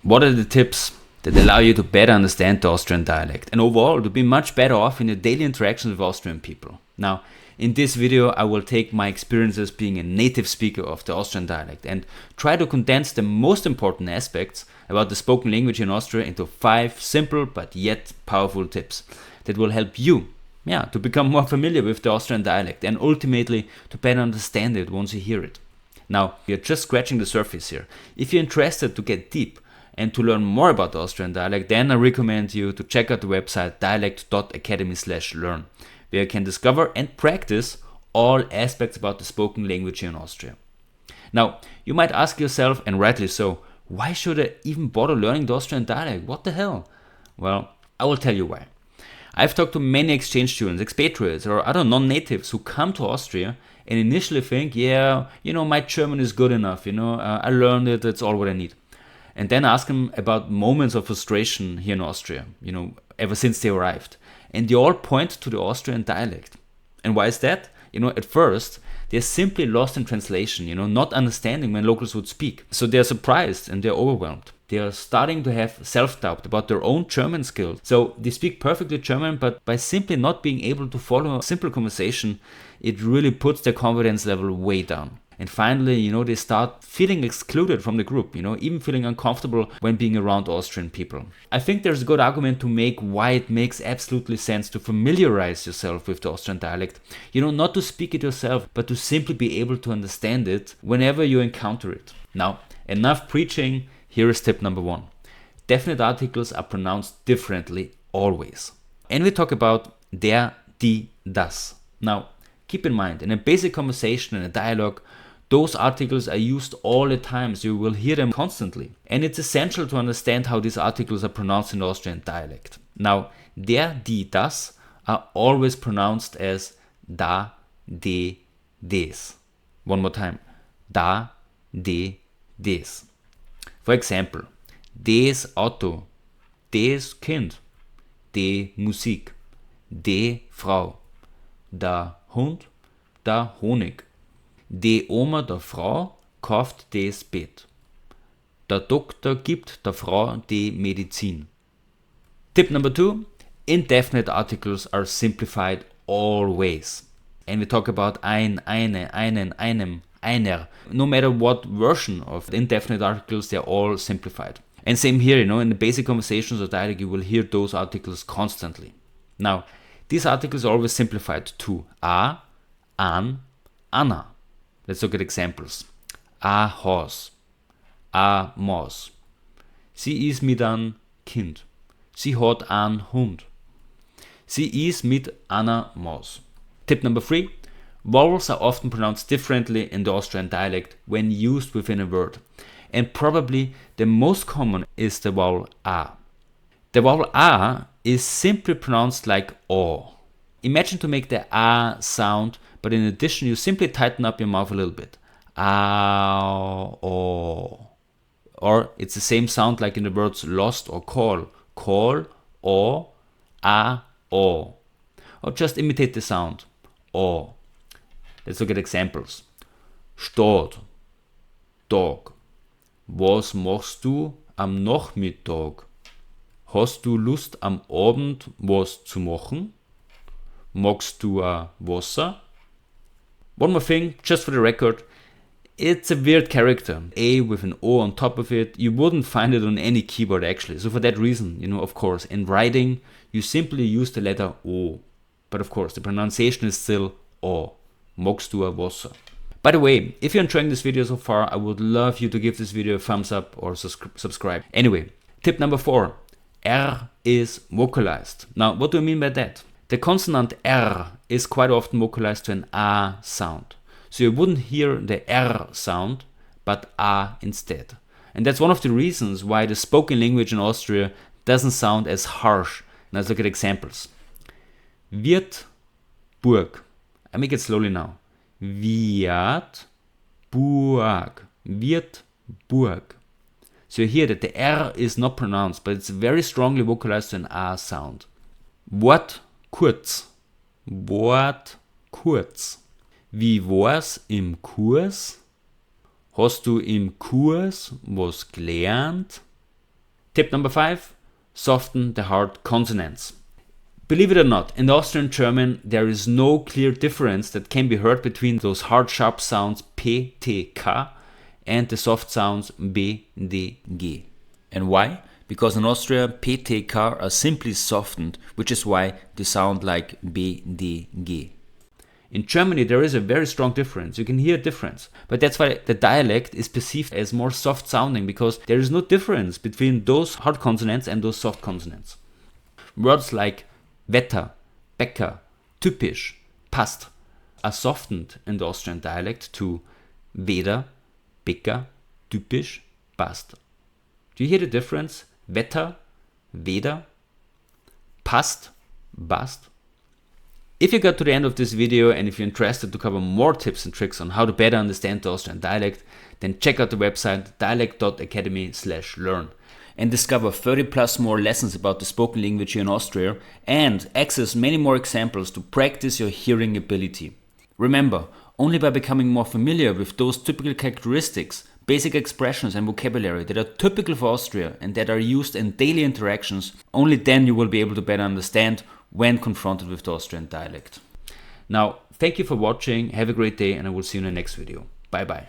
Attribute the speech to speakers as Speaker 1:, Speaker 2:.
Speaker 1: What are the tips that allow you to better understand the Austrian dialect and overall to be much better off in your daily interactions with Austrian people? Now, in this video, I will take my experiences being a native speaker of the Austrian dialect and try to condense the most important aspects about the spoken language in Austria into 5 simple but yet powerful tips that will help you to become more familiar with the Austrian dialect and ultimately to better understand it once you hear it. Now, you're just scratching the surface here. If you're interested to get deep and to learn more about the Austrian dialect, then I recommend you to check out the website dialect.academy/learn, where you can discover and practice all aspects about the spoken language here in Austria. Now, you might ask yourself, and rightly so, why should I even bother learning the Austrian dialect? What the hell? Well, I will tell you why. I've talked to many exchange students, expatriates, or other non-natives who come to Austria and initially think, my German is good enough, I learned it, that's all what I need. And then ask them about moments of frustration here in Austria, ever since they arrived. And they all point to the Austrian dialect. And why is that? At first, they're simply lost in translation, not understanding when locals would speak. So they're surprised and they're overwhelmed. They are starting to have self-doubt about their own German skills. So they speak perfectly German, but by simply not being able to follow a simple conversation, it really puts their confidence level way down. And finally, they start feeling excluded from the group, even feeling uncomfortable when being around Austrian people. I think there's a good argument to make why it makes absolutely sense to familiarize yourself with the Austrian dialect. Not to speak it yourself, but to simply be able to understand it whenever you encounter it. Now, enough preaching, here is tip number 1. Definite articles are pronounced differently always. And we talk about der, die, das. Now, keep in mind, in a basic conversation, in a dialogue, those articles are used all the time, so you will hear them constantly. And it's essential to understand how these articles are pronounced in the Austrian dialect. Now, der, die, das are always pronounced as da, de, des. One more time. Da, de, des. For example, des Auto, des Kind, de Musik, de Frau, der Hund, der Honig. Die Oma der Frau kauft das Bett. Der Doktor gibt der Frau die Medizin. Tip number 2. Indefinite articles are simplified always. And we talk about eine, einen, einem, einer. No matter what version of the indefinite articles, they're all simplified. And same here, in the basic conversations or dialogue, you will hear those articles constantly. Now, these articles are always simplified to a, an, Anna. Let's look at examples. A Haus, a Maus. Sie ist mit einem Kind. Sie hat einen Hund. Sie ist mit einer Maus. Tip number 3. Vowels are often pronounced differently in the Austrian dialect when used within a word. And probably the most common is the vowel A. The vowel A is simply pronounced like O. Imagine to make the A sound, but in addition you simply tighten up your mouth a little bit. A, O. Or it's the same sound like in the words lost or call. Call, O, A, O. Or just imitate the sound. O. Let's look at examples. Stadt, Tag. Was machst du am Nachmittag? Hast du Lust am Abend was zu machen? Magst du Wasser? One more thing, just for the record, it's a weird character. A with an O on top of it. You wouldn't find it on any keyboard actually. So for that reason, of course, in writing, you simply use the letter O. But of course, the pronunciation is still O. Magst du Wasser? By the way, if you're enjoying this video so far, I would love you to give this video a thumbs up or subscribe. Anyway, tip number 4. R is vocalized. Now, what do I mean by that? The consonant R is quite often vocalized to an A sound. So you wouldn't hear the R sound, but A instead. And that's one of the reasons why the spoken language in Austria doesn't sound as harsh. Now let's look at examples. Wird, Burg. I make it slowly now. Wird, Burg. Wird, Burg. So you hear that the R is not pronounced, but it's very strongly vocalized to an A sound. Wort, kurz. Wort, kurz. Wie war's im Kurs? Hast du im Kurs was gelernt? Tip number 5, soften the hard consonants. Believe it or not, in Austrian German there is no clear difference that can be heard between those hard sharp sounds P, T, K and the soft sounds B, D, G. And why? Because in Austria P, T, K are simply softened, which is why they sound like B, D, G. In Germany there is a very strong difference, you can hear a difference, but that's why the dialect is perceived as more soft sounding, because there is no difference between those hard consonants and those soft consonants. Words like Wetter, Bäcker, typisch, passt are softened in the Austrian dialect to Weder, Bäcker, typisch, passt. Do you hear the difference? Wetter, Weder, passt, passt. If you got to the end of this video and if you're interested to cover more tips and tricks on how to better understand the Austrian dialect, then check out the website dialect.academy/learn. And discover 30 plus more lessons about the spoken language here in Austria and access many more examples to practice your hearing ability. Remember, only by becoming more familiar with those typical characteristics, basic expressions and vocabulary that are typical for Austria and that are used in daily interactions, only then you will be able to better understand when confronted with the Austrian dialect. Now, thank you for watching, have a great day, and I will see you in the next video. Bye bye.